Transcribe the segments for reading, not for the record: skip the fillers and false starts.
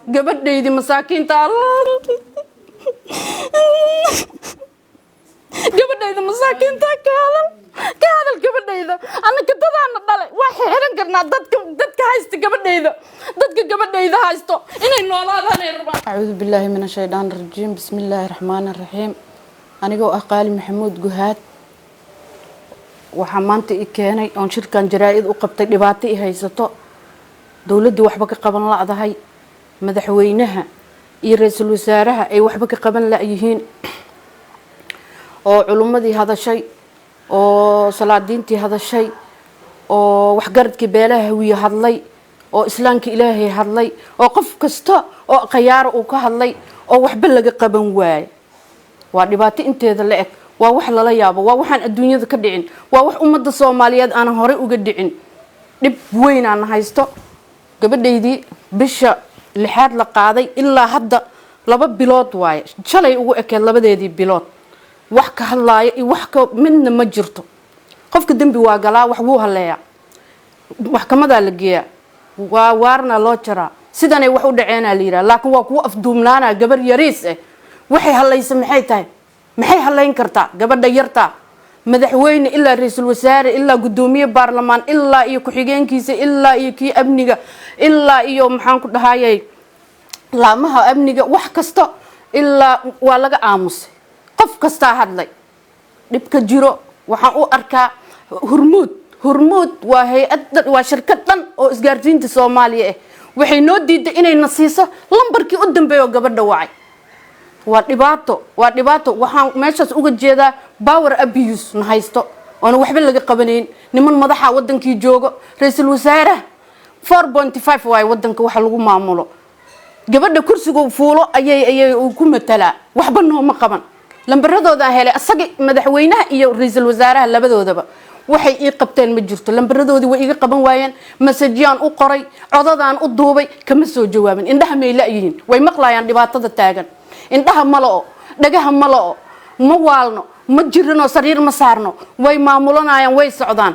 gabadhaydi masaakiinta gabadhayda masaakiinta ka hadal gabadhayda anaka dadana dhalay waxay xiran karnaa dadka haysta gabadhayda dadka gabadhayda haysto inay noolaadaan ay rabaan a'uudu billahi minash shaytaanir rajiim bismillaahir rahmaanir rahiim anigoo qaali maxamuud guhaad waxa maanta i keenay oo shirkan jaraa'id u qabtay dhibaato i haysato dawladdu waxba ka qaban laadahay madaxweynaha iyo ra'iisul wasaaraha ay waxba ka qaban laayihiin oo culumadii hadashay oo salaadiintii hadashay oo waxgaradkii beelaha hawiye hadlay oo islaamka ilaahay hadlay oo qof kasta oo qayaar uu ka hadlay oo waxba laga qaban waay waa dhibaato inteeda la eg waa wax lala yaabo waa waxaan adduunyada ka dhicin waa wax ummadda Soomaaliyeed aan hore uga dhicin dib weyn aan haysto gabadhaydii bisha lixaad la qaaday ilaa hadda 2 bilood waay shalay ugu ekeed labadeedii bilood wax ka hadlaaya iyo wax ka midna ma jirto qofka dambi waa galaa wax wuu haleeyaa wax kamada la geeyaa waa waarna loo jaraa sidan ay wax u dhaceena la yiraahdo laakiin waa kuwa afduumnaana gabar yariis ah waxay halaysa maxay tahay maxay halayn kartaa gabadha yarta madaxweyne ilaa ra'iisul wasaare ilaa gudoomiye baarlamaan ilaa iyo ku-xigeenkiisa ilaa iyo kii amniga ilaa iyo maxaan ku dhahayay laamaha amniga wax kasta ilaa waa laga aamusay qof kasta hadlay dibka jiro waxaan u arkaa hormuud waa hay'ad waa shirkad dhan oo isgaarsiinta Soomaaliya ah waxay noo diiday inay nasiiso lambarkii u dambeeyo gabadha wacay waa dhibaato waxaan meeshaas uga jeedaa power abuse na haysto oo waxba laga qabaneyn niman madaxa wadankii joogo ra'iisul wasaare 4.5 waay wadanka waxa lagu maamulo gabadha kursiga fuulo ayay ku matalaa waxba nooma qaban lambaradooda helay asaga madaxweynaha iyo ra'iisul wasaaraha labadoodaba waxay ii qabteen ma jirto lambaradoodii way iga qaban waayeen masajiyaan u qoray codadaan u duubay kama soo jawaabin indhaha may la yihiin way maqlayaan dhibaatada taagan indhaha maloo dhagaha maloo ma waalno ma jirino sariir ma saarno way maamulanayaan way socdaan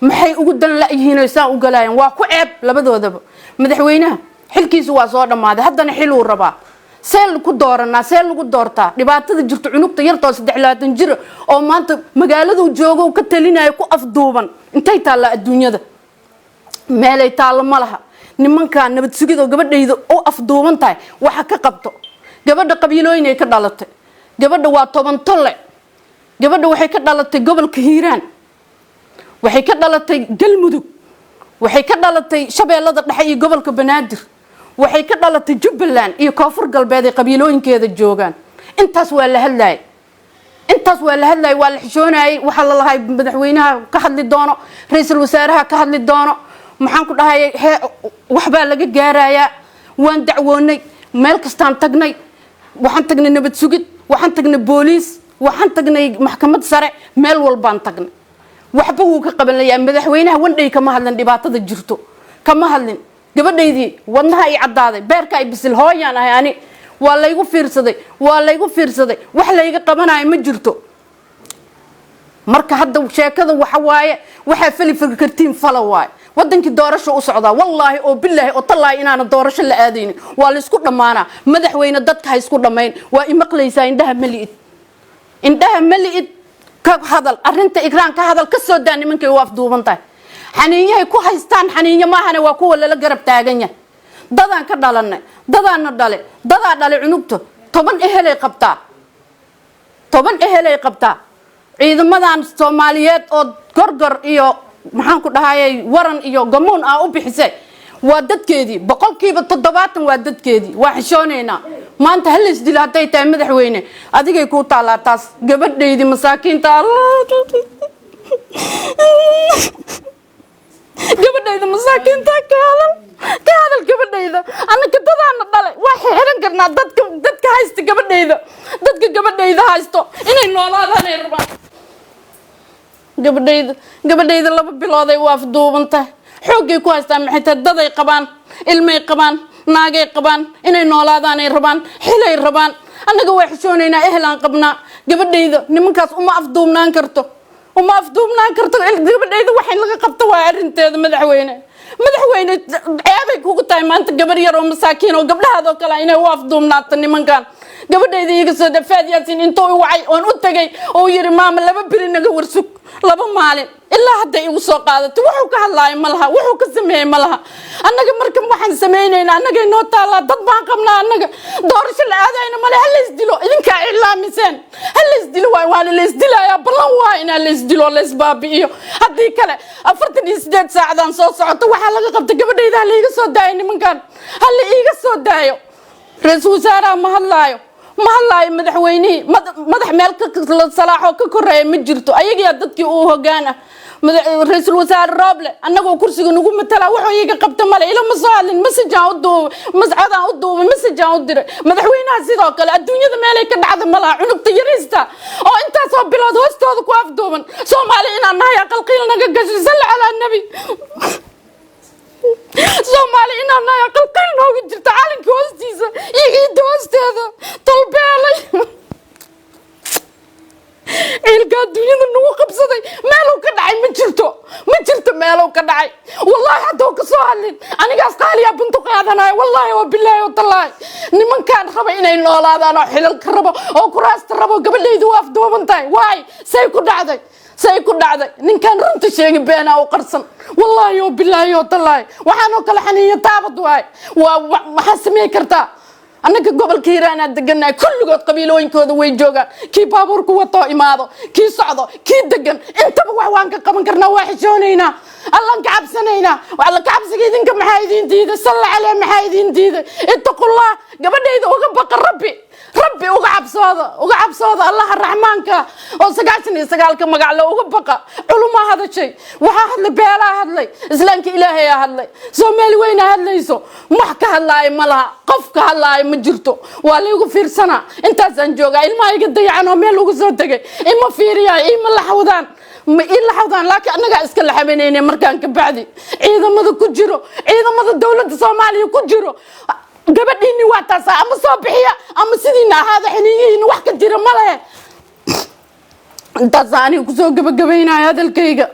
maxay ugu dan la yihiin oo saan u galayaan waa ku ceeb labadoodaba madaxweynaha xilkiisu waa soo dhamaaday haddana xil uu rabaa seel ku dooranaa seel lagu doortaa dhibaatada jirto cunugta yartoo 23 jir oo maanta magaalada uu joogo ka talinayo ku afduuban intay taala adduunyada meelay taalo malaha nimanka nabad sugid oo gabadhayda oo afduuban tahay waxa ka qabto gabadha qabiilooyin ay ka dhalatay gabadha waa 10 tolle gabadha waxay ka dhalatay gobolka Hiiraan waxay ka dhalatay Galmudug waxay ka dhalatay Shabeellada Dhexe iyo gobolka Banaadir waxay ka dhalatay Jubbaland iyo Koonfur Galbeed ee qabiilooyinkeeda joogan intaas waa la hadlay waa la xishoonay waxa la lahay madaxweynaha ka hadli doono ra'iisul wasaaraha ka hadli doono maxaan ku dhahay waxba laga gaaraya waan dacwoonay meel kastaan tagnay waxaan tagnay nabad sugid waxaan tagnay booliis waxaan tagnay maxkamad sare meel walbaan tagnay waxba uu ka qabanaya madaxweynaha wandhay kama hadlan dhibaatada jirto kama hadlin gabadhaydii wadnaha ay cadaaday beerka ay bisil hooyaan ahay ani waa laygu fiirsaday wax layga qabanayo ma jirto marka hadda sheekada waxa waaye waxa fikirtiin fala waaye wadankii doorasho u socdaa wallahi oo billahi oo tallaahi inaana doorasho la aadaynin waa la isku dhamaana madaxweyne dadka hay isku dhamayn waa imaqlaysaa indhaha maliid ka hadal arinta ikraan ka hadal ka soo daa nimankay waa afduuban tahay xaniinyahay ku haystaan xaniinyo maahane waa kuwa la garab taagan yahay dadaan ka dhalanay dadaana dhale cunugta 10 ehelay qabtaa ciidamadan Soomaaliyeed oo gorgor iyo maxaan ku dhahayay waran iyo gamoon u bixisay waa dadkeedii 70% waa dadkeedii waa xishooneena maanta hal isdil haday tahay madaxweyne adigay ku taalaa taas gabadhaydii masaakiinta gabadhayda masaakiinta ka hadal gabadhayda anaka dadana dhalay waxay xiran karnaa dadka haysta gabadhayda haysto inay noolaadaan ay rabaan gabadhayda 2 bilood ay waa afduuban tahay xoogay ku haystaan maxay tahay daday qabaan ilmay qabaan naagay qabaan inay noolaadaan ay rabaan xilay rabaan anaga way xishooneynaa ehlaan qabnaa gabadhayda nimankaas uma afduubnaan karto gabadhayda waxay laga qabto waa arinteeda madaxweyne madaxweyne ceebay kugu tahay maanta gabar yar oo masaakiin oo gabdhahaadoo kale inay u afduumnaato nimankan gabadhayda iga soo dhafaad yaasin intuu wacay oon u tagay oo yiri maama laba biri naga warsug laba maalin ilaa hadda igu soo qaadato wuxuu ka hadlaay malaha wuxuu ka sameeyay malaha annaga markan waxaan sameeynayna annaga inoo taala dad baan qabnaa annaga doorasho la aadayna male hal is dilo idinka ilaamiseen hal is dilo waan la is dilaya ballan waa in la is dilo la is baabi'iyo hadii kale 48 saacadan soo socoto waxa laga qabtay gabadhayda la iga soo daayay nimankan hal iga soo daayo ra'iisul wasaaraha ma hadlaayo madaxweynihi madax meel ka salaaxo ka koreey ma jirto ayaga dadkii uu hogaana ra'iisul wasaare Roble anagoo kursiga nagu matala wuxuu iga qabta male ila ma soo hadlin message aan u duubay message aan u diray madaxweynaha sidoo kale adduunyada meel ay ka dhacdo malaha cunugta yarista oo intaas oo bilood hoostooda ku afduuban Soomaali inaan nahay aqalqiil naga gashay sallallahu alayhi nabi Soomaali inaan nahay aqalqiil nooga jirta caalamka hoostiisa iyo hoosteeda talbeelay ilka dunyada nagu qabsaday meel uu ka dhacay ma jirto meel uu ka dhacay wallahi hadoo ka soo hadlin anigaas qaaliya buntu qaadanay wallahi wa billahi wa tallahi nimankan raba inay noolaadaan oo xilal ka rabo oo kuraasta rabo gabadhaydu waa afduubantahay waay say ku dhacday ninkan runta sheegay beena oo qarsan wallahi wa billahi wa tallahi waxaan oo kala xaniyo taabad waay waxa sameey kartaa annaga gobolka Hiiraan deganaa kulligood qabiilooyinkooda way joogaan kii baabuurku wato imaado kii socdo kii degan intaba wax waan ka qaban karnaa waa xishoonayna allan ka cabsanaynaa wala ka cabsiga idinka maxay idin diiday sallallahu alayhi maxay idin diiday ittaqullah gabadhayda uga baqa rabbi uga cabsooda allah raxmaanka oo 99 ka magac la uga baqa culuma hadashay waxa hadlay beela hadlay islaamka ilaahay hadlay Soomaali weyna hadlayso wax ka hadlaay malaha qof ka hadlaay ma jirto waa la ugu fiirsana intaas aan jooga ilmahayga dayacan oo meel ugu soo tagay ima fiiriyaa ima la xawdaan ma ila xawdaan laakiin anaga iska la xabeynayna markaan ka bacdi ciidamada dawladda Soomaaliya ku jiro gabadhiini waa taas ama soo bixiya ama sidiina ahaada xiniyiin wax ka jira malaha intaas aan ku soo gabagabeynaa hadalkayga